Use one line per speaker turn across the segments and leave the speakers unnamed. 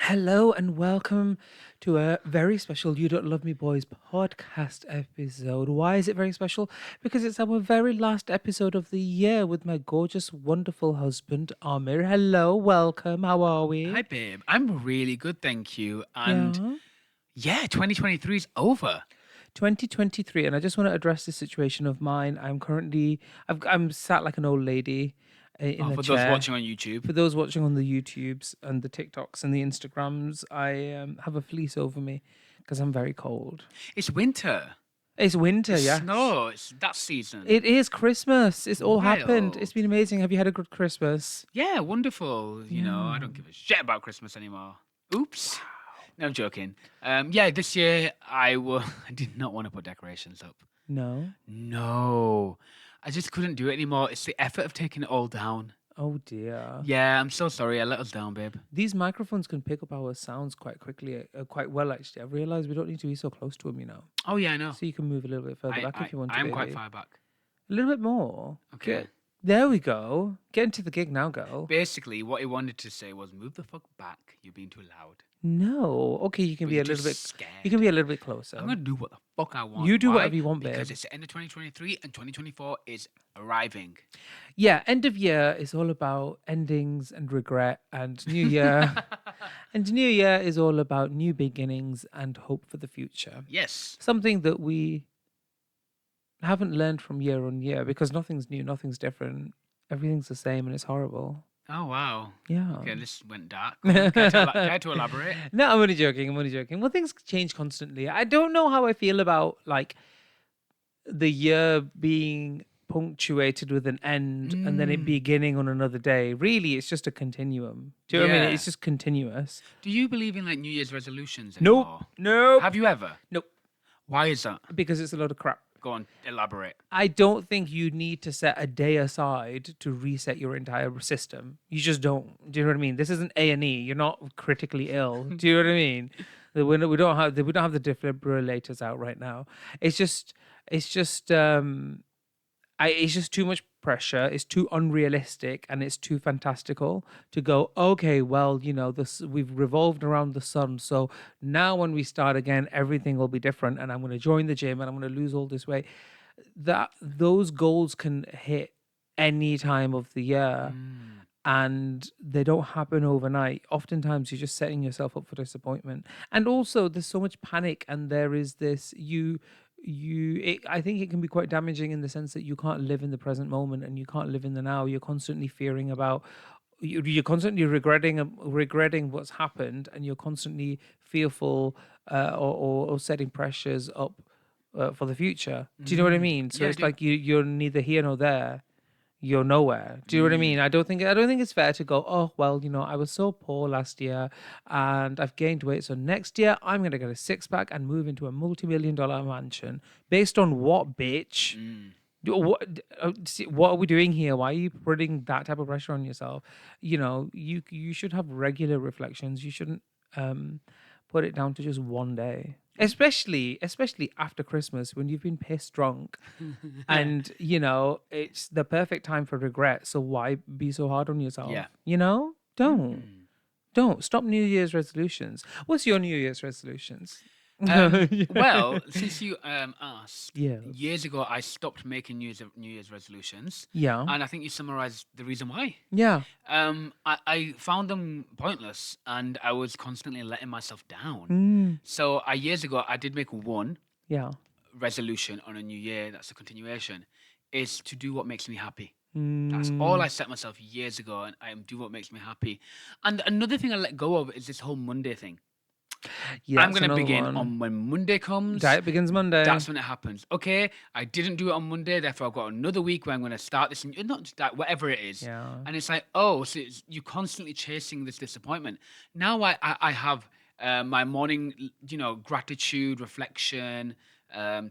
Hello and welcome to a very special You Don't Love Me Boys podcast episode. Why is it very special? Because it's our very last episode of the year with my gorgeous, wonderful husband, Amir. Hello, welcome. How are
Hi,
we?
babe. I'm really good, thank you. And
Yeah.
yeah, 2023 is over.
2023, and I just want to address this situation of mine. I'm sat like an old lady in
Oh,
a
for those
chair.
watching on YouTube.
For those watching on the YouTubes and the TikToks and the Instagrams, I have a fleece over me because I'm very cold.
It's winter.
It's winter,
It's
yes.
snow. It's that season.
It is Christmas. It's all happened. It's
Wild.
been amazing. Have you had a good Christmas?
Yeah, wonderful. I
Yeah.
don't give a shit about Christmas anymore. Oops. No, I'm joking. Yeah, this year I did not want to put decorations up.
No.
No. I just couldn't do it anymore. It's the effort of taking it all down.
Oh dear.
Yeah, I'm so sorry. I let us down, babe.
These microphones can pick up our sounds quite quickly, quite well actually. I've realized we don't need to be so close to them,
Oh yeah, I know.
So you can move a little bit further
I
back
I
if you want to,
I'm quite
baby.
far back.
A little bit more.
Okay.
There we go. Get into the gig now, girl.
Basically, what he wanted to say was, "Move the fuck back. You're being too loud."
No. Okay, you can
But
be
you're
a little
just
bit.
scared.
You can be a little bit closer.
I'm gonna do what the fuck I want.
You do
Why?
whatever you want, babe.
Because it's the end of 2023 and 2024 is arriving.
Yeah, end of year is all about endings and regret, and new year. And new year is all about new beginnings and hope for the future.
Yes.
Something that we haven't learned from year on year because nothing's new, nothing's different. Everything's the same and it's horrible.
Oh wow.
Yeah.
Okay, this went dark. Go on, care to elaborate?
No, I'm only joking. I'm only joking. Well, things change constantly. I don't know how I feel about like the year being punctuated with an end and then it beginning on another day. Really, it's just a continuum. Do you know what I mean?
Yeah.
It's just continuous.
Do you believe in like New Year's resolutions
Nope.
anymore?
Nope.
Have you ever?
Nope.
Why is that?
Because it's a lot of crap.
Go on, elaborate.
I don't think you need to set a day aside to reset your entire system. You just don't. Do you know what I mean? This isn't A&E. You're not critically ill. Do you know what I mean? We don't have the defibrillators out right now. It's just too much pressure. It's too unrealistic and it's too fantastical to go, okay, well, this we've revolved around the sun. So now when we start again, everything will be different and I'm going to join the gym and I'm going to lose all this weight. Those goals can hit any time of the year and they don't happen overnight. Oftentimes you're just setting yourself up for disappointment. And also there's so much panic and there is this I think it can be quite damaging in the sense that you can't live in the present moment and you can't live in the now. You're constantly fearing about you're constantly regretting what's happened and you're constantly fearful or setting pressures up for the future. Do you know what I mean? So
Yeah, I
it's
do.
like you're neither here nor there. You're nowhere. Do you know what I mean? I don't think it's fair to go, oh well, I was so poor last year and I've gained weight. So next year I'm gonna get a six pack and move into a multi-million-dollar mansion. Based on what, bitch? What are we doing here? Why are you putting that type of pressure on yourself? You should have regular reflections. You shouldn't put it down to just one day. Especially after Christmas when you've been pissed drunk and it's the perfect time for regret. So why be so hard on yourself?
Yeah.
Don't stop New Year's resolutions. What's your New Year's resolutions?
Well, since you asked,
Yes.
years ago I stopped making New Year's resolutions,
Yeah.
and I think you summarized the reason why.
Yeah.
I found them pointless, and I was constantly letting myself down. So years ago I did make one
Yeah.
resolution on a new year. That's a continuation, is to do what makes me happy.
Mm.
That's all I set myself years ago, and I do what makes me happy. And another thing I let go of is this whole Monday thing.
Yeah.
I'm gonna begin on when Monday comes.
Diet begins Monday.
That's when it happens. Okay, I didn't do it on Monday, therefore I've got another week where I'm going to start this, and not just that, whatever it is.
Yeah.
And it's like, oh, so you're constantly chasing this disappointment. Now I have my morning, gratitude, reflection,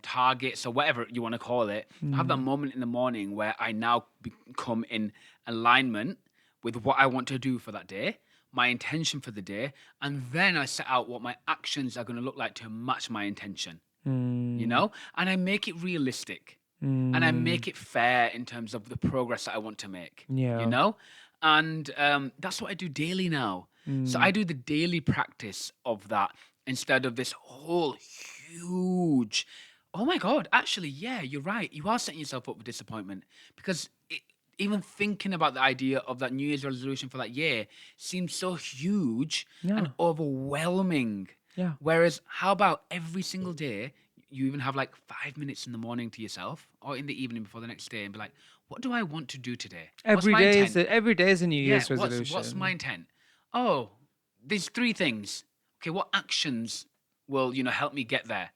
targets, or whatever you want to call it. I have that moment in the morning where I now become in alignment with what I want to do for that day, my intention for the day, and then I set out what my actions are going to look like to match my intention. And I make it realistic, and I make it fair in terms of the progress that I want to make.
Yeah.
And that's what I do daily now. So
Mm.
I do the daily practice of that instead of this whole huge. Oh my God, actually, yeah, you're right. You are setting yourself up for disappointment because even thinking about the idea of that New Year's resolution for that year seems so huge and
Yeah.
overwhelming.
Yeah.
Whereas, how about every single day, you even have like 5 minutes in the morning to yourself or in the evening before the next day and be like, what do I want to do today? What's my intent?
Every day is a New
Yeah,
Year's
what's my
resolution.
intent? Oh, there's three things. Okay, what actions will, help me get there?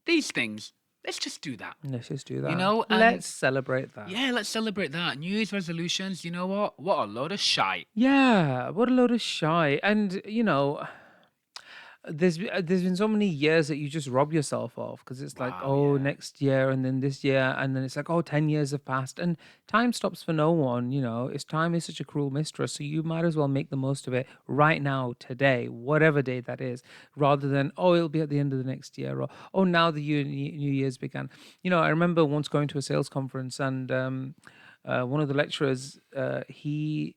These things. Let's just do that.
Let's just do
You
that.
know,
Let's
and
celebrate that.
yeah, let's celebrate that. New Year's resolutions, you know what? What a load of shite.
Yeah, what a load of shy. And there's been so many years that you just rob yourself of because it's like,
Wow,
oh,
yeah.
next year and then this year and then it's like, oh, 10 years have passed and time stops for no one. It's time is such a cruel mistress, so you might as well make the most of it right now, today, whatever day that is, rather than, oh, it'll be at the end of the next year, or oh, now the new year's began. I remember once going to a sales conference, and one of the lecturers, he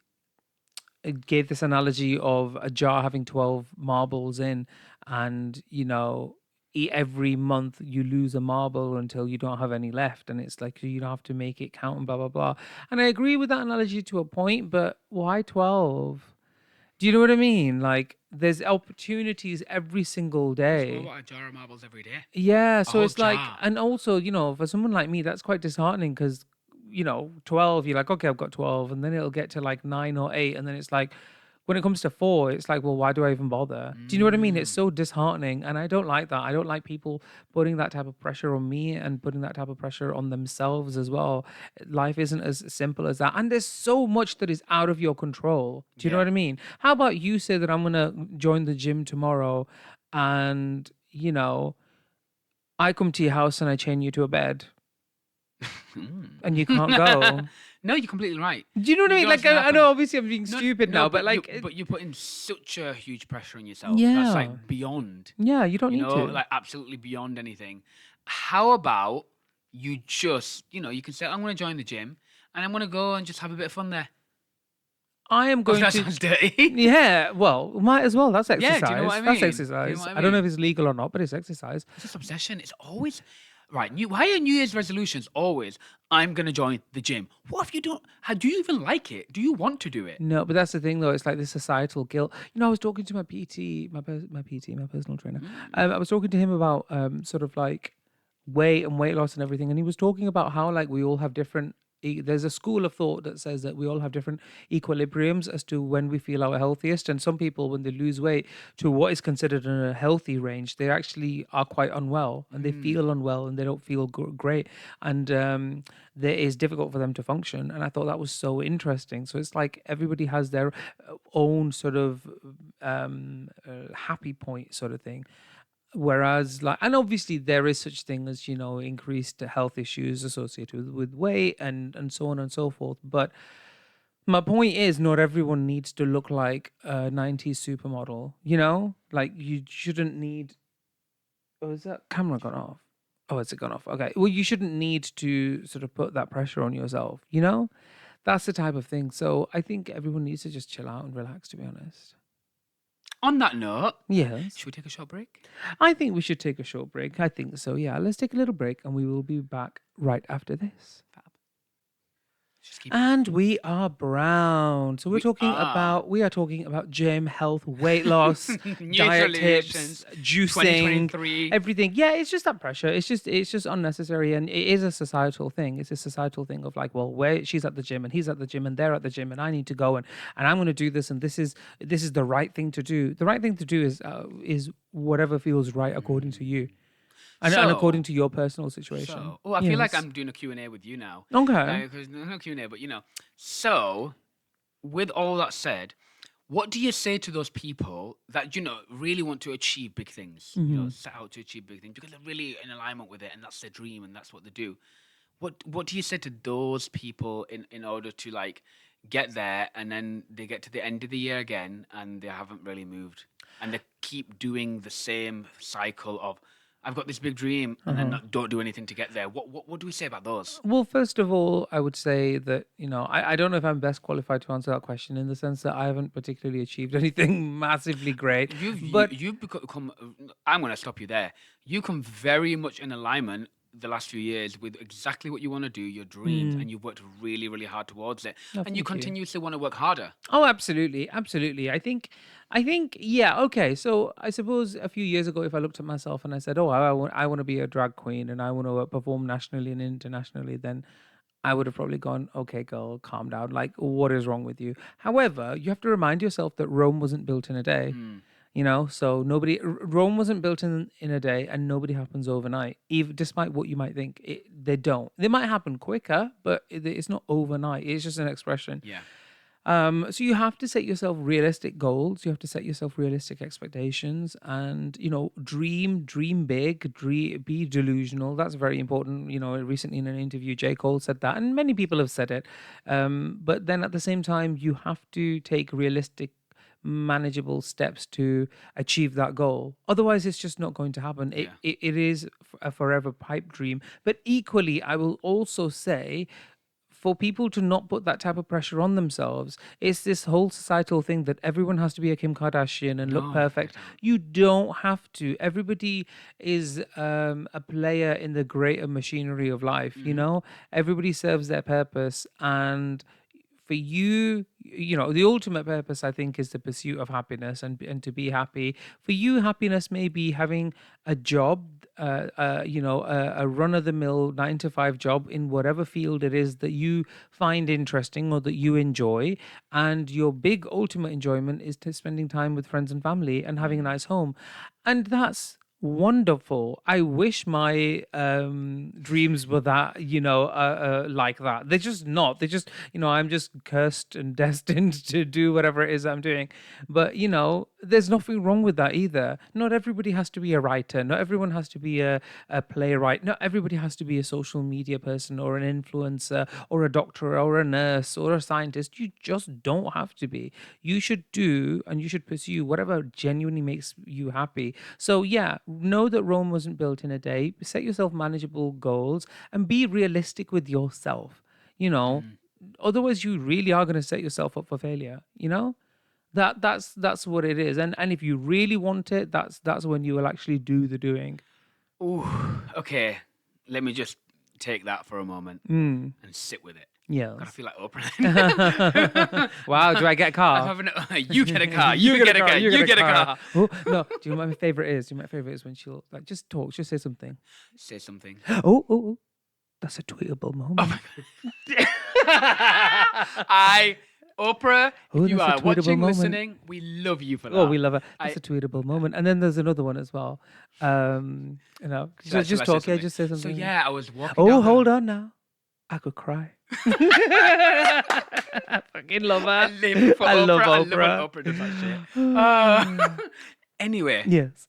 gave this analogy of a jar having 12 marbles in, and every month you lose a marble until you don't have any left, and it's like you don't have to make it count and blah blah blah. And I agree with that analogy to a point, but why 12? Do you know what I mean? Like, there's opportunities every single
What's more
day.
about a jar of marbles every day?
Yeah,
A
so
whole
it's like,
jar.
and also, for someone like me, that's quite disheartening because, 12, you're like, okay, I've got 12, and then it'll get to like 9 or 8, and then it's like, when it comes to 4, it's like, well, why do I even bother? Do you know what I mean? It's
Mm,
so disheartening, and I don't like that. I don't like people putting that type of pressure on me and putting that type of pressure on themselves as well. Life isn't as simple as that, and there's so much that is out of your control. Do you know
yeah.
what I mean? How about you say that I'm gonna join the gym tomorrow, and I come to your house and I chain you to a bed and you can't
Mm.
go.
No, you're completely right.
Do you know what I
You
mean?
know what's
Like,
gonna
I know
happen?
obviously I'm being
No,
stupid
no,
now, but
but you
like,
but you're putting such a huge pressure on yourself. That's
yeah,
like beyond,
yeah, you don't need to.
like absolutely beyond anything. How about you just, you can say, I'm gonna join the gym and I'm gonna go and just have a bit of fun there.
I am
Oh,
going
that
to,
sounds dirty.
yeah, well, might as well. That's
Yeah, do you know what
exercise.
I
That's
mean? Do you know
exercise.
what I
I don't know if
mean?
it's legal or not, but it's exercise.
It's this obsession. It's always right. Why are New Year's resolutions always? I'm gonna join the gym. What if you don't? How do you even like it? Do you want to do it?
No, but that's the thing though. It's like this societal guilt. I was talking to my PT, my PT, my personal trainer.
Mm,
I was talking to him about sort of like weight and weight loss and everything, and he was talking about how like we all have different. There's a school of thought that says that we all have different equilibriums as to when we feel our healthiest, and some people, when they lose weight to what is considered in a healthy range, they actually are quite unwell and they
mm,
feel unwell and they don't feel great, and that is difficult for them to function. And I thought that was so interesting. So it's like everybody has their own sort of happy point sort of thing. Whereas, like, and obviously there is such thing as increased health issues associated with weight and so on and so forth. But my point is, not everyone needs to look like a 90s supermodel. Like, you shouldn't need. Oh, is that camera gone off? Oh, has it gone off? Okay. Well, you shouldn't need to sort of put that pressure on yourself. That's the type of thing. So I think everyone needs to just chill out and relax, to be honest.
On that note,
Yes.
should we take a short break?
I think we should take a short break. I think so. Yeah. Let's take a little break and we will be back right after this.
Fab. Just keep.
And we are brown. So
We are
we are talking about gym, health, weight loss,
New Year's
diet tips,
resolutions,
juicing,
2023.
everything. Yeah, it's just that pressure. It's just unnecessary, and it is a societal thing. It's a societal thing of like, well, where she's at the gym and he's at the gym and they're at the gym and I need to go and I'm going to do this, and this is the right thing to do. The right thing to do is whatever feels right according to you and according
So,
to your personal situation.
oh, I feel like
Yes.
I'm doing a Q&A with you now.
Okay.
Because no Q&A, but So, with all that said, what do you say to those people that really want to achieve big things?
Hmm.
Set out to achieve big things because they're really in alignment with it, and that's their dream, and that's what they do. What do you say to those people in order to like get there, and then they get to the end of the year again, and they haven't really moved, and they keep doing the same cycle of I've got this big dream, and then
Uh-huh.
don't do anything to get there. What do we say about those?
Well, first of all, I would say that, I don't know if I'm best qualified to answer that question in the sense that I haven't particularly achieved anything massively great. But
You've become. I'm going to stop you there. You come very much in alignment the last few years with exactly what you want to do, your dreams,
mm,
and you've worked really, really hard towards it,
no,
and you
thank you.
continuously want to work harder.
Oh, absolutely, absolutely. I think, yeah. Okay, so I suppose a few years ago, if I looked at myself and I said, "Oh, I want to be a drag queen and I want to perform nationally and internationally," then I would have probably gone, "Okay, girl, calm down. Like, what is wrong with you?" However, you have to remind yourself that Rome wasn't built in a day.
Mm,
So Rome wasn't built in a day, and nobody happens overnight. Even despite what you might think, they don't. They might happen quicker, but it's not overnight. It's just an expression.
yeah.
So you have to set yourself realistic goals. You have to set yourself realistic expectations, and dream big, be delusional. That's very important. Recently in an interview, J. Cole said that, and many people have said it. But then at the same time, you have to take realistic, manageable steps to achieve that goal. Otherwise, it's just not going to happen. It
Yeah.
it, it is a forever pipe dream. But equally, I will also say, for people to not put that type of pressure on themselves, it's this whole societal thing that everyone has to be a Kim Kardashian and look
No, they
perfect.
don't.
You don't have to. Everybody is a player in the greater machinery of life.
Hmm.
Everybody serves their purpose, and for you, the ultimate purpose, I think, is the pursuit of happiness, and to be happy. For you, happiness may be having a job, a run of the mill 9 to 5 job in whatever field it is that you find interesting or that you enjoy. And your big ultimate enjoyment is to spending time with friends and family and having a
Mm.
nice home. And that's wonderful. I wish my dreams were that, like that. They're just not. They just, I'm just cursed and destined to do whatever it is I'm doing. But, there's nothing wrong with that either. Not everybody has to be a writer. Not everyone has to be a playwright. Not everybody has to be a social media person or an influencer or a doctor or a nurse or a scientist. You just don't have to be. You should do and you should pursue whatever genuinely makes you happy. So, yeah, know that Rome wasn't built in a day. Set yourself manageable goals and be realistic with yourself. You know,
Mm.
Otherwise, you really are going to set yourself up for failure. That's what it is. And if you really want it, that's when you will actually do the doing.
Ooh, okay. Let me just take that for a moment
Mm,
and sit with it. God, I
yes.
feel like Oprah.
Wow, do I get a
I'm
car?
having you get a car.
You
You
get a
get a
car.
car.
You get
You
a
get a
car.
car.
Oh no! Do you know what my favorite is? Do you know what my favorite is when she'll like just talk, just say something.
Say something.
Oh, that's a tweetable
Oh
moment.
my god. I Oprah, if
Oh,
you
that's a
are
tweetable
watching,
moment.
listening, we love you for
Oh,
that.
we love it. That's
I
a tweetable moment. And then there's another one as well.
shall
Just
I say
talk. Yeah,
something?
just say
So
something.
yeah, I was walking
Oh,
down
hold
the
on now. I could cry. I fucking love
I
her.
live for
I love
Oprah. I love when
Oprah.
Oprah does that shit. Uh, anyway,
Yes,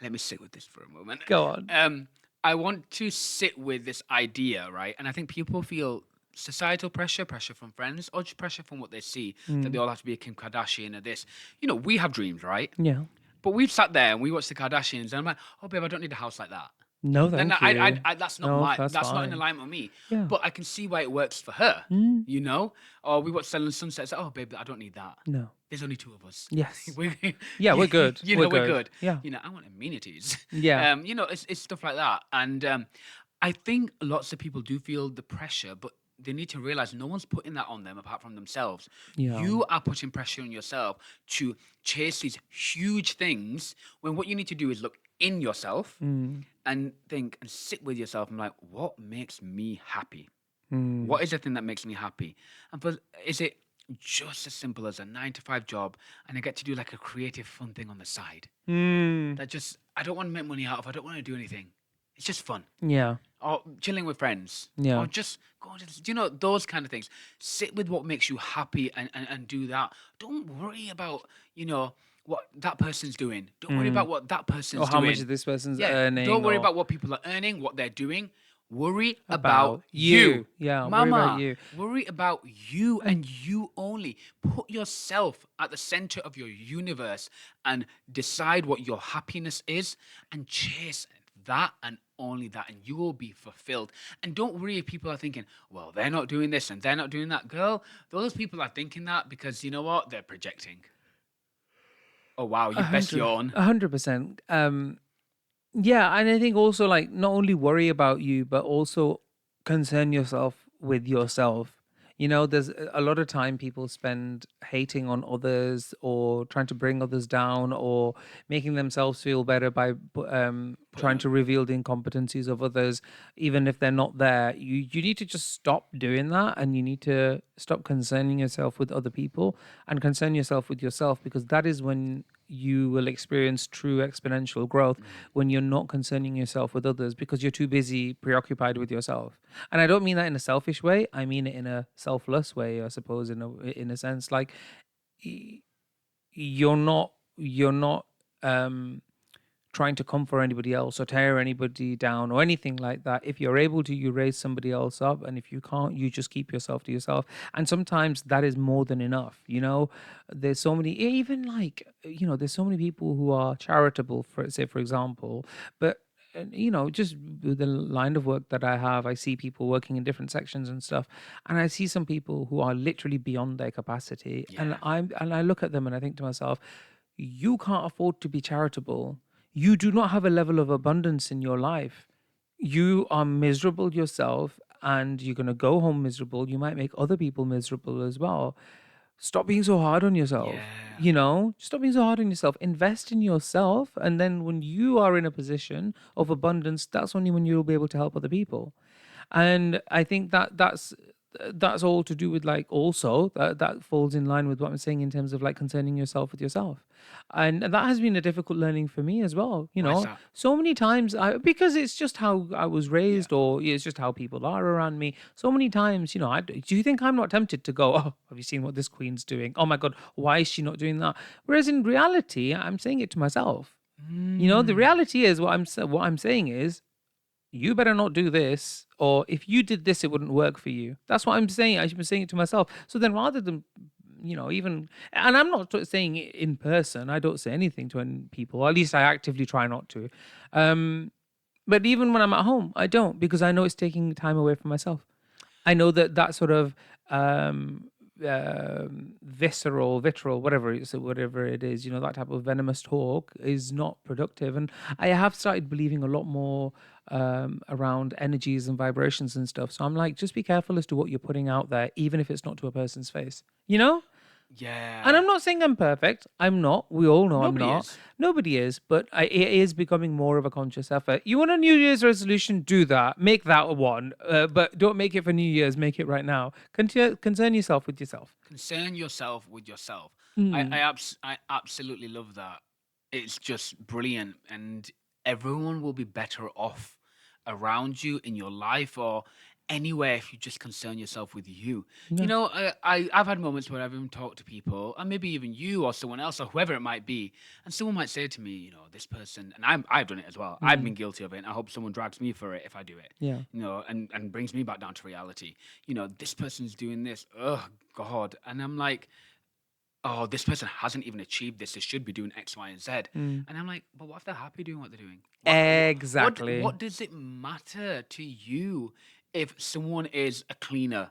let me sit with this for a moment.
go on.
I want to sit with this idea, right? And I think people feel societal pressure, pressure from friends, or just pressure from what they see that they
Mm,
all have to be a Kim Kardashian or this. We have dreams, right?
yeah.
But we've sat there and we watched the Kardashians, and I'm like, oh, babe, I don't need a house like that.
No,
No, no,
thank you.
that's not
No,
my,
that's
that's not in
fine.
alignment with me.
Yeah.
But I can see why it works for her,
Mm,
Or we watch Selling Sunsets. Oh, babe, I don't need that.
no.
There's only two of us.
Yes.
we,
Yeah, we're good. We're
we're
good.
good.
Yeah.
I want amenities.
Yeah.
It's stuff like that. And I think lots of people do feel the pressure, but they need to realize no one's putting that on them apart from themselves.
Yeah.
You are putting pressure on yourself to chase these huge things when what you need to do is look in yourself
Mm,
and think and sit with yourself and like, what makes me happy?
mm,
What is the thing that makes me happy? And is it just as simple as a 9 to 5 job and I get to do like a creative fun thing on the side?
mm.
That just I don't want to make money out of, I don't want to do anything. It's just fun.
Yeah.
Or chilling with friends.
Yeah.
Or just going to those kind of things. Sit with what makes you happy and do that. Don't worry about, what that person's doing. Don't worry
Mm.
about what that
Or
person's
how much
doing.
this person's
Yeah, don't
earning,
worry
or
about what people are earning, what they're doing. Worry about
about
you.
you. Yeah. Worry about
Mama,
you.
worry about you
And
and you only. Put yourself at the center of your universe and decide what your happiness is and chase that and only that, and you will be fulfilled. And don't worry if people are thinking, well, they're not doing this and they're not doing that. Girl, those people are thinking that because you know what? They're projecting. Oh, wow,
A
you best
hundred,
yawn.
100%. Yeah, and I think also like not only worry about you, but also concern yourself with yourself. There's a lot of time people spend hating on others or trying to bring others down or making themselves feel better by
Putting
trying
on,
to reveal the incompetencies of others, even if they're not there. You need to just stop doing that, and you need to stop concerning yourself with other people and concern yourself with yourself, because that is when you will experience true exponential growth,
mm,
when you're not concerning yourself with others because you're too busy preoccupied with yourself. And I don't mean that in a selfish way. I mean it in a selfless way, I suppose, in a sense. Like, y- you're not um trying to come for anybody else or tear anybody down or anything like that. If you're able to, you raise somebody else up, and if you can't, you just keep yourself to yourself. And sometimes that is more than enough. There's so many, even like, there's so many people who are charitable, for say, for example, but just with the line of work that I have, I see people working in different sections and stuff, and I see some people who are literally beyond their capacity, and
yeah,
I look at them and I think to myself, you can't afford to be charitable. You do not have a level of abundance in your life. You are miserable yourself, and you're going to go home miserable. You might make other people miserable as well. Stop being so hard on yourself.
yeah,
Stop being so hard on yourself. Invest in yourself. And then when you are in a position of abundance, that's only when you'll be able to help other people. And I think that's all to do with, like, also that falls in line with what I'm saying in terms of like concerning yourself with yourself. And that has been a difficult learning for me as well.
why is that?
So many times, because it's just how I was
Yeah,
raised, or it's just how people are around me. So many times, do you think I'm not tempted to go, oh, have you seen what this queen's doing? Oh my God, why is she not doing that? Whereas in reality, I'm saying it to myself. The
mm,
reality is, what I'm saying is, you better not do this, or if you did this, it wouldn't work for you. That's what I'm saying. I've been saying it to myself. So then, rather than, even, and I'm not saying it in person, I don't say anything to any people, or at least I actively try not to. um but even when I'm at home, I don't, because I know it's taking time away from myself. I know that sort of um, vitriol, whatever it is, that type of venomous talk is not productive. And I have started believing a lot more around energies and vibrations and stuff. So I'm like, just be careful as to what you're putting out there, even if it's not to a person's face. You know? And
yeah.
I'm not saying I'm perfect. I'm not. We all know I'm
Nobody
not.
is.
Nobody is, but it is becoming more of a conscious effort. You want a New Year's resolution? Do that. Make that a one. But don't make it for New Year's. Make it right now. Concern yourself with yourself.
Concern yourself with yourself.
Mm.
I absolutely love that. It's just brilliant, and everyone will be better off around you in your life or anywhere if you just concern yourself with you.
Yeah.
I've had moments where I've even talked to people, and maybe even you or someone else or whoever it might be, and someone might say to me, this person, and I've done it as well. I've
Mm.
been guilty of it, and I hope someone drags me for it if I do it.
Yeah.
And brings me back down to reality. This person's doing this. Oh God. And I'm like, oh, this person hasn't even achieved this. They should be doing X, Y, and Z.
Mm.
And I'm like, but what if they're happy doing what they're doing?
Exactly.
What does it matter to you if someone is a cleaner?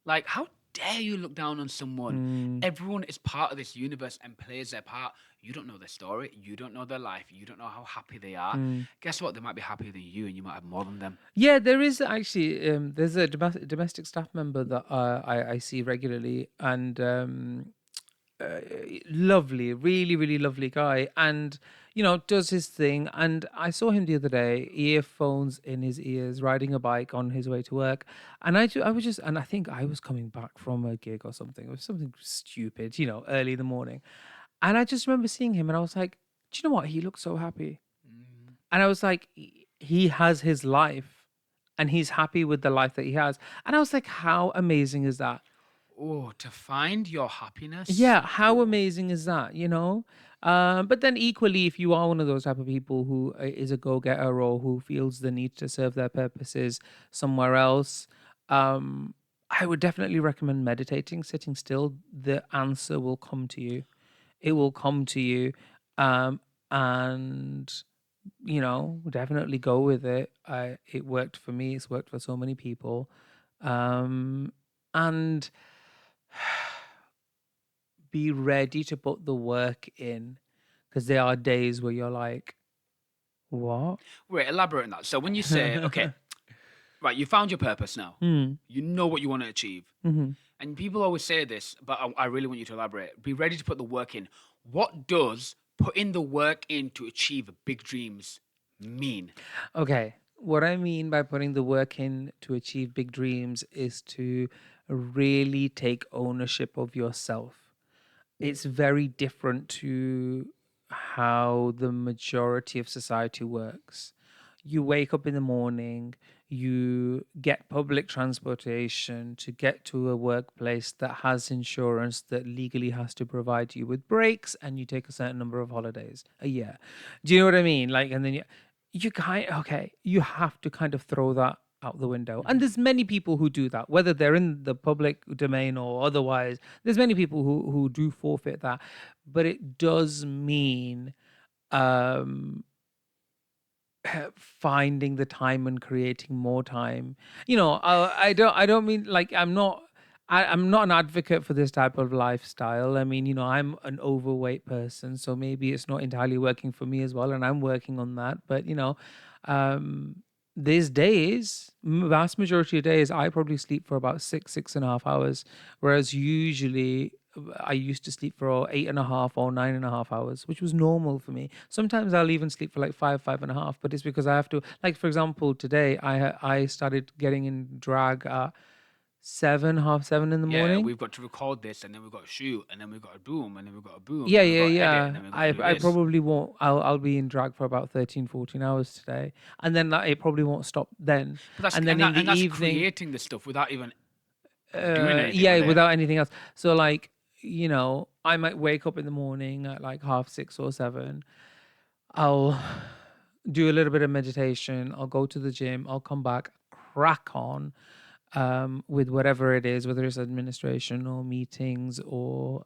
Like, how dare you look down on someone?
Mm.
Everyone is part of this universe and plays their part. You don't know their story. You don't know their life. You don't know how happy they are.
Mm.
Guess what? They might be happier than you, and you might have more than them.
Yeah, there is actually, there's a domestic staff member that I see regularly, and uh, lovely, really, really lovely guy, and does his thing. And I saw him the other day, earphones in his ears, riding a bike on his way to work. And I was just, and I think I was coming back from a gig or something. It was something stupid, early in the morning. And I just remember seeing him, and I was like, do you know what? He looks so happy.
Mm.
And I was like, he has his life, and he's happy with the life that he has. And I was like, how amazing is that?
Oh, to find your happiness.
Yeah, how
Oh,
amazing is that? But then equally, if you are one of those type of people who is a go-getter, or who feels the need to serve their purposes somewhere else, um, I would definitely recommend meditating, sitting still. The answer will come to you. It will come to you. And definitely go with it. It worked for me. It's worked for so many people. Um, and be ready to put the work in because there are days where you're like, what?
Wait, elaborate on that. So when you say, okay, right, you found your purpose now.
Hmm.
You know what you want to achieve.
Hmm.
And people always say this, but I really want you to elaborate. Be ready to put the work in. What does putting the work in to achieve big dreams mean?
Okay. What I mean by putting the work in to achieve big dreams is to really take ownership of yourself. It's very different to how the majority of society works. You wake up in the morning, you get public transportation to get to a workplace that has insurance that legally has to provide you with breaks, and you take a certain number of holidays a year. Do you know what I mean? Like, and then you kind okay, you have to kind of throw that out the window. And
Mhm.
there's many people who do that, whether they're in the public domain or otherwise. There's many people who do forfeit that, but it does mean um finding the time and creating more time. I don't mean like I'm not an advocate for this type of lifestyle. I mean, I'm an overweight person, so maybe it's not entirely working for me as well, and I'm working on that. But um, these days, vast majority of days, I probably sleep for about 6.5 hours, whereas usually I used to sleep for 8.5 or 9.5 hours, which was normal for me. Sometimes I'll even sleep for like 5.5, but it's because I have to. Like for example, today I started getting in drag at seven, half 7 in the
Yeah,
morning.
we've got to record this, and then we've got to shoot, and then we've got to boom, and then we've got to boom,
Yeah,
and then we've
yeah,
got to edit, and
yeah.
then we've got to
I
do
I
this.
probably won't. I'll be in drag for about 13, 14 hours today, and then it probably won't stop then.
But that's
And then in the
that's
evening,
creating the stuff without even doing anything
yeah,
with it.
without anything else. So like, I might wake up in the morning at like half 6 or 7. I'll do a little bit of meditation. I'll go to the gym. I'll come back, crack on with whatever it is, whether it's administration or meetings or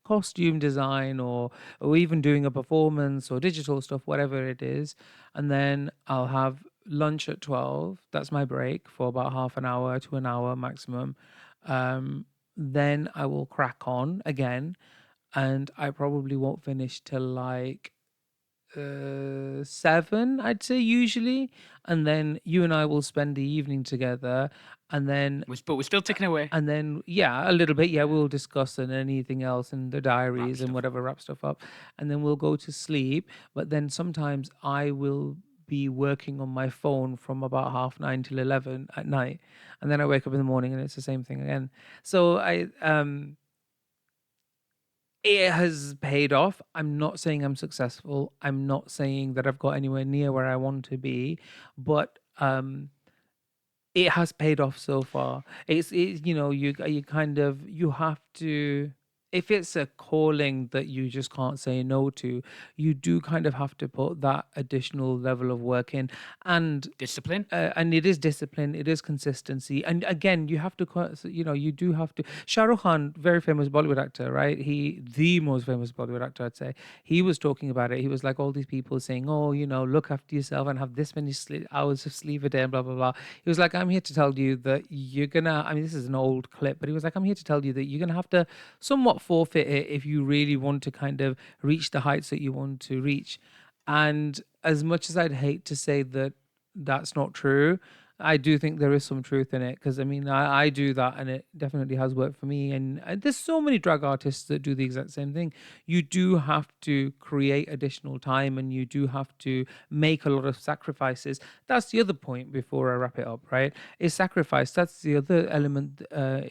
costume design or even doing a performance or digital stuff, whatever it is. And then I'll have lunch at 12. That's my break for about half an hour to an hour maximum. Um, then I will crack on again, and I probably won't finish till like 7, I'd say usually, and then you and I will spend the evening together, and then
But we're still ticking away.
yeah, a little bit, yeah,
Yeah,
we'll discuss and anything else in the
wrap
diaries and
stuff up.
whatever, wrap stuff up, and then we'll go to sleep. But then sometimes I will be working on my phone from about half 9 till 11 at night, and then I wake up in the morning and it's the same thing again. So it has paid off. I'm not saying I'm successful. I'm not saying that I've got anywhere near where I want to be, but it has paid off so far. You kind of you have to, if it's a calling that you just can't say no to, you do kind of have to put that additional level of work in. And
Discipline.
it is discipline, it is consistency, and again, you have to, you do have to. Shah Rukh Khan, very famous Bollywood actor, right? The most famous Bollywood actor, I'd say. He was talking about it. He was like, all these people saying, "Oh, look after yourself and have this many hours of sleep a day," and blah blah blah. He was like, "I'm here to tell you that you're gonna." I mean, this is an old clip, but he was like, "I'm here to tell you that you're gonna have to somewhat forfeit it if you really want to kind of reach the heights that you want to reach." And as much as I'd hate to say that that's not true, I do think there is some truth in it, because I mean, I do that and it definitely has worked for me. And there's so many drag artists that do the exact same thing. You do have to create additional time and you do have to make a lot of sacrifices. That's the other point before I wrap it up, right? Is sacrifice. That's the other element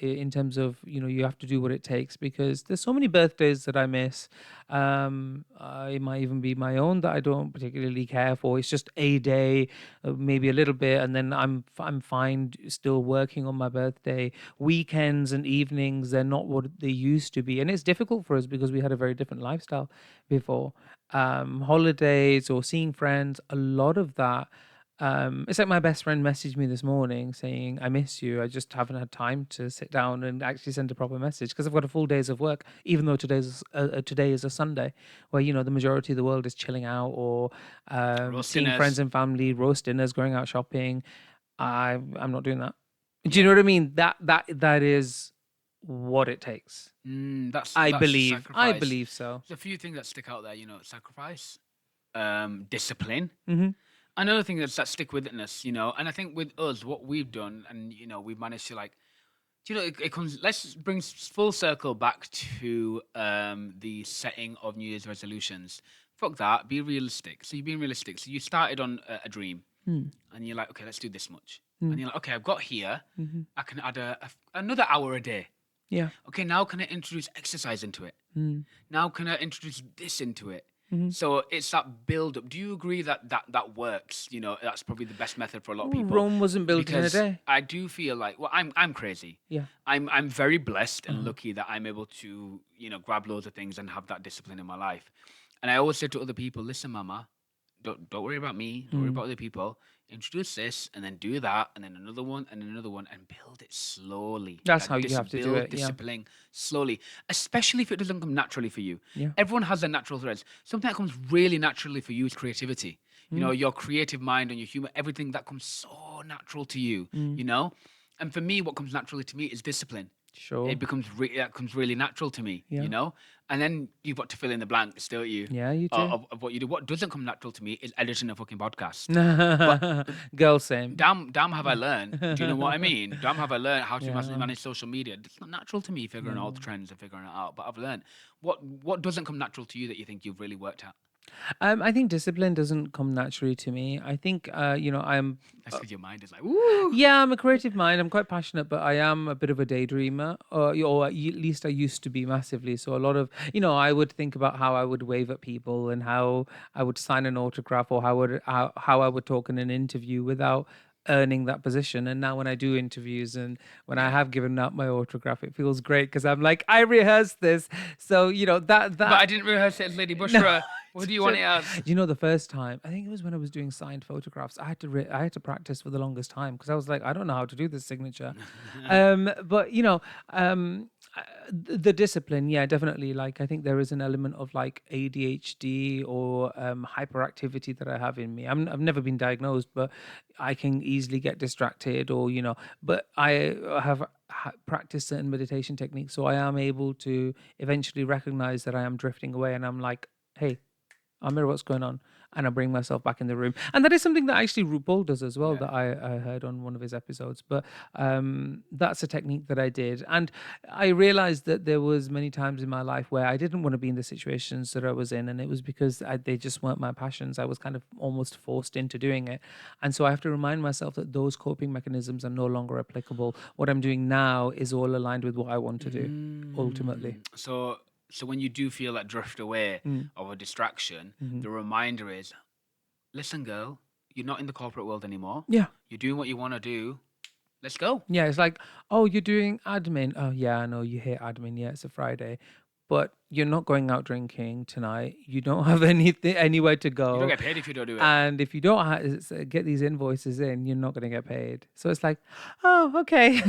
in terms of, you have to do what it takes, because there's so many birthdays that I miss. It might even be my own that I don't particularly care for. It's just a day, maybe a little bit, and then I'm fine still working on my birthday. Weekends and evenings, they're not what they used to be, and it's difficult for us because we had a very different lifestyle before. Holidays or seeing friends, a lot of that. It's like my best friend messaged me this morning saying, I miss you. I just haven't had time to sit down and actually send a proper message because I've got a full days of work, even though today is a Sunday where, the majority of the world is chilling out or
Roast
seeing friends
dinners.
and family, roast dinners, going out shopping. I'm not doing that. Do you
Yeah.
know what I mean? That is what it takes.
That's a
I
sacrifice.
believe so.
There's a few things that stick out there, sacrifice, discipline.
Hmm.
Another thing that stick with us, and I think with us, what we've done, and we've managed to like, it comes. Let's bring full circle back to the setting of New Year's resolutions. Fuck that. Be realistic. So you're being realistic. So you started on a dream,
Mm.
and you're like, okay, let's do this much, and
Mm.
you're like, okay, I've got here.
Hmm.
I can add another hour a day.
Yeah.
Okay, now can I introduce exercise into it?
Mm.
Now can I introduce this into it?
Hmm.
So it's that build up. Do you agree that that works? That's probably the best method for a lot of people.
Rome wasn't built in a
Because
day.
I do feel like, well, I'm crazy.
Yeah.
I'm very blessed and
Uh-huh.
lucky that I'm able to, grab loads of things and have that discipline in my life. And I always say to other people, listen, mama, don't worry about me, don't worry
Mm.
about other people. Introduce this and then do that and then another one and build it slowly.
That's how you have to do
Build
it. Yeah.
discipline slowly, especially if it doesn't come naturally for you.
Yeah.
Everyone has their natural threads. Something that comes really naturally for you is creativity.
Mm.
Your creative mind and your humor, everything that comes so natural to you,
Mm.
And for me, what comes naturally to me is discipline.
Sure.
It that comes really natural to me,
Yeah.
And then you've got to fill in the blanks, don't you?
Yeah, you do.
Of what you do. What doesn't come natural to me is editing a fucking podcast.
Girl, same.
Damn, have I learned? Do you know what I mean? Damn, have I learned how to
Yeah.
manage social media? It's not natural to me figuring out
No.
the trends and figuring it out, but I've learned. What doesn't come natural to you that you think you've really worked at?
I think discipline doesn't come naturally to me. I think, I'm
That's because your mind is like, woo.
yeah, I'm a creative mind. I'm quite passionate, but I am a bit of a daydreamer, or at least I used to be massively. So a lot of, I would think about how I would wave at people and how I would sign an autograph or how I would talk in an interview without earning that position. And now when I do interviews and when I
Yeah.
have given out my autograph, it feels great because I'm like, I rehearsed this. So, that
But I didn't rehearse it as Lady Bushra. What do you want it as?
the first time, I think it was when I was doing signed photographs. I had to practice for the longest time because I was like, I don't know how to do this signature. But the discipline, yeah, definitely. Like, I think there is an element of like ADHD or hyperactivity that I have in me. I've never been diagnosed, but I can easily get distracted, or But I have practiced certain meditation techniques, so I am able to eventually recognize that I am drifting away, and I'm like, hey, I mirror what's going on, and I bring myself back in the room. And that is something that actually RuPaul does as well,
Yeah.
that I heard on one of his episodes. But that's a technique that I did. And I realized that there was many times in my life where I didn't want to be in the situations that I was in. And it was because they just weren't my passions. I was kind of almost forced into doing it. And so I have to remind myself that those coping mechanisms are no longer applicable. What I'm doing now is all aligned with what I want to do, ultimately.
So when you do feel that drift away
Mm.
of a distraction,
Mhm.
the reminder is, listen, girl, you're not in the corporate world anymore.
Yeah.
You're doing what you want to do. Let's go.
Yeah, it's like, oh, you're doing admin. Oh, yeah, I know you hate admin. Yeah, it's a Friday, but you're not going out drinking tonight. You don't have anything anywhere to
You don't
go,
get paid if you don't do it.
and if you don't get these invoices in, you're not going to get paid. So it's like, oh, okay,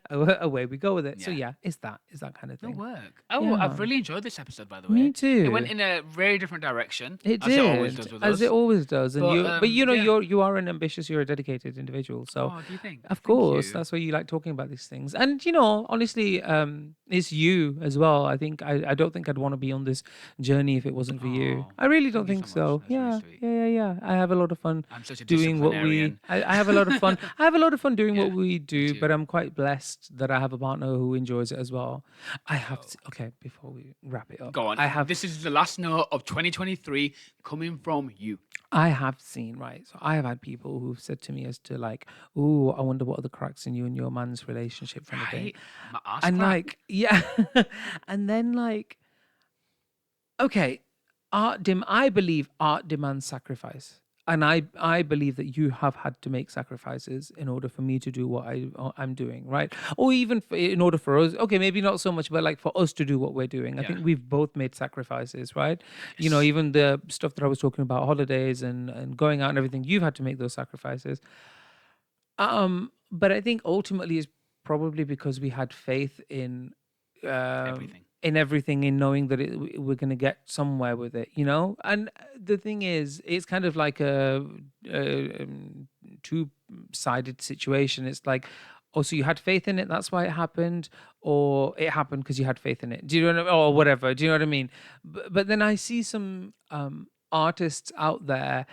away we go with it. So
Yeah.
yeah, it's that kind of
No
thing.
work. Oh,
Yeah.
I've really enjoyed this episode, by the
Me
way. It went
too.
in a very different direction,
It
as it always
did,
does with
as
us.
it always does, and
But
you know,
yeah.
you are an ambitious, you're a dedicated individual. So,
Oh, do you think?
of
Thank
course,
you.
that's why you like talking about these things. And honestly, it's you as well. I think I don't think I'd want to be on this journey if it wasn't for you.
Oh,
I really don't
thank you
think
so much.
so.
That's really
Yeah,
sweet.
yeah. I have a lot of fun
I'm such a
doing what we.
disciplinarian.
I have a lot of fun. I have a lot of fun doing
Yeah,
what we
me
do,
too.
but I'm quite blessed that I have a partner who enjoys it as well. I have
Yo.
to, okay, before we wrap it up,
Go on.
I have
This is the last note of 2023 coming from you.
I have seen, right. So I have had people who've said to me as to like, "Ooh, I wonder what are the cracks in you and your man's relationship," kind of thing.
Right? My ass
And
crack.
like, yeah, and then like, okay, I believe art demands sacrifice. and I believe that you have had to make sacrifices in order for me to do what I'm doing, right? Or even in order for us, okay, maybe not so much, but like for us to do what we're doing. I
Yeah.
think we've both made sacrifices, right? You know,
Yes.
even the stuff that I was talking about, holidays and going out and everything, you've had to make those sacrifices. But I think ultimately it's probably because we had faith
Everything.
in everything, in knowing that we're going to get somewhere with it, you know. And the thing is, it's kind of like a two-sided situation. It's like, oh, so you had faith in it, that's why it happened, or it happened because you had faith in it. Do you know what I mean? Or whatever. Do you know what I mean? But then I see some artists out there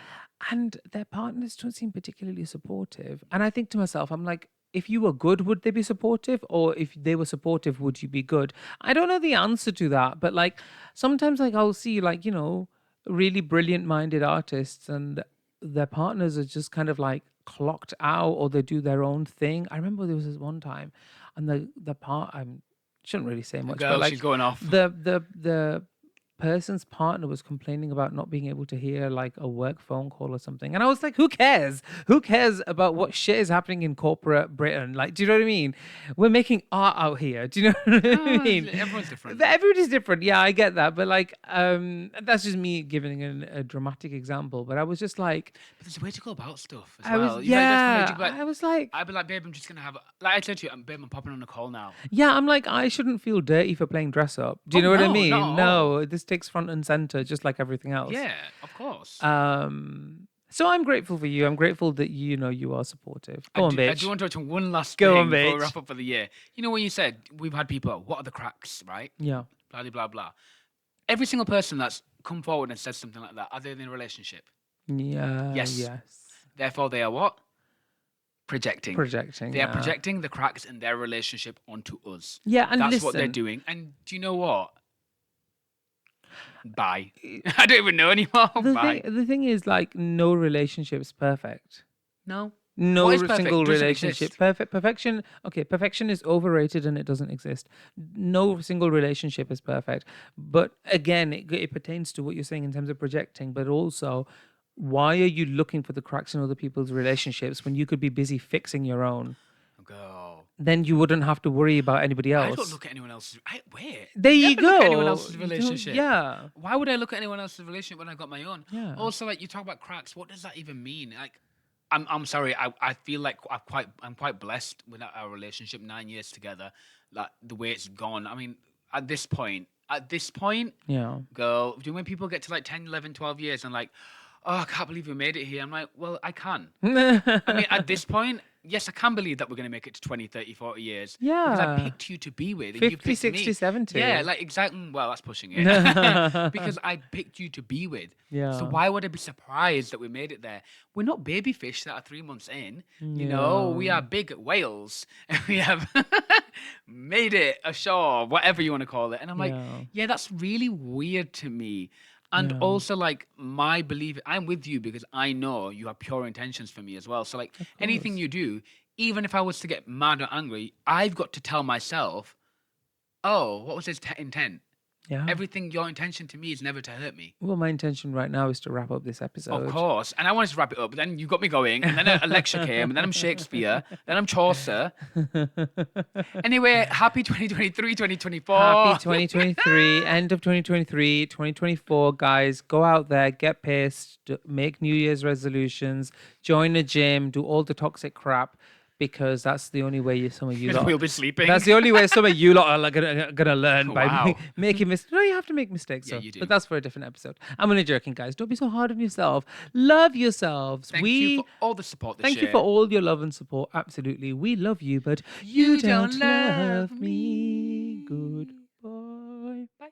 and their partners don't seem particularly supportive. And I think to myself, I'm like, if you were good, would they be supportive? Or if they were supportive, would you be good? I don't know the answer to that, but like sometimes like I'll see like, you know, really brilliant minded artists and their partners are just kind of like clocked out or they do their own thing. I remember there was this one time and the part I shouldn't really say
The
much, but
girl, she's
like
going off.
the person's partner was complaining about not being able to hear like a work phone call or something. And I was like, who cares? Who cares about what shit is happening in corporate Britain? Like, do you know what I mean? We're making art out here. Do you know what I
Oh,
mean?
everyone's different.
Everybody's different. Yeah, I get that. But like, that's just me giving a dramatic example. But I was just like,
But there's a way to go about stuff as
I was,
well. You like that's funny. You
yeah,
could be like,
I was like,
I'd be like, babe, I'm just gonna have like I said to you, babe, I'm popping on a call now.
yeah, I'm like, I shouldn't feel dirty for playing dress up. Do you
Oh
know what I
no, not
mean?
at all.
No, this takes front and center, just like everything else.
Yeah, of course.
So I'm grateful for you. I'm grateful that you know you are supportive. Go on,
I do
bitch.
want to touch on one last
Go on,
thing before we
bitch.
wrap up for the year. You know when you said we've had people, what are the cracks, right?
Yeah.
Blah blah blah blah. Every single person that's come forward and said something like that, are they in a relationship?
Yeah.
Yes.
Yes.
Therefore, they are what? Projecting.
Projecting.
They are
Yeah.
projecting the cracks in their relationship onto us.
Yeah. And
That's what they're
listen,
doing. And do you know what? Bye. I don't even know anymore. Bye.
the thing is, like, no relationship is perfect.
No. What is
No
perfect?
single
Doesn't
relationship
exist.
perfection. Okay, perfection is overrated and it doesn't exist. No single relationship is perfect. But again, it pertains to what you're saying in terms of projecting, but also why are you looking for the cracks in other people's relationships when you could be busy fixing your own?
Go.
Then you wouldn't have to worry about anybody
I don't
else.
look at anyone else's. Wait.
There
I
you
never look at anyone
go.
else's
You don't,
relationship.
yeah.
Why would I look at anyone else's relationship when I got my own?
Yeah.
Also, like you talk about cracks. What does that even mean? Like, I'm sorry. I feel like I'm quite blessed with our relationship. 9 years together. Like the way it's gone. I mean, at this point,
Yeah.
girl, do you know when people get to like 10, 11, 12 years and like, oh, I can't believe we made it here. I'm like, well, I can. I mean, at this point, yes, I can believe that we're going to make it to 20, 30, 40 years. Because I
Yeah.
picked you to be with and you
50,
picked
60,
me.
70.
Yeah, like exactly. Well, that's pushing it. Because I picked you to be with. So
Yeah.
why would I be surprised that we made it there? We're not baby fish that are 3 months in. You know, we
Yeah.
are big whales. We have made it ashore, whatever you want to call it. And I'm like,
Yeah.
yeah, that's really weird to me. And
Yeah.
also, like, my belief, I'm with you because I know you have pure intentions for me as well. So, like,
Of
anything
course.
you do, even if I was to get mad or angry, I've got to tell myself, oh, what was his intent?
Yeah.
Everything, your intention to me is never to hurt me.
Well, my intention right now is to wrap up this
Of
episode.
course. And I wanted to wrap it up, but then you got me going. And then a lecture came, and then I'm Shakespeare, then I'm Chaucer. Anyway, happy 2023, 2024.
Happy 2023, end of 2023, 2024. Guys, go out there, get pissed, make New Year's resolutions, join a gym, do all the toxic crap, because that's the only way some of you lot.
We'll be sleeping.
That's the only way some of you lot are like, gonna learn by
Wow.
making mistakes. No, you have to make mistakes.
Yeah,
so,
you do.
But that's for a different episode. I'm only joking, guys. Don't be so hard on yourself. Love yourselves.
Thank you for all the support this
Thank
year.
you for all your love and support. Absolutely. We love you, but you don't love me. Goodbye.
Bye.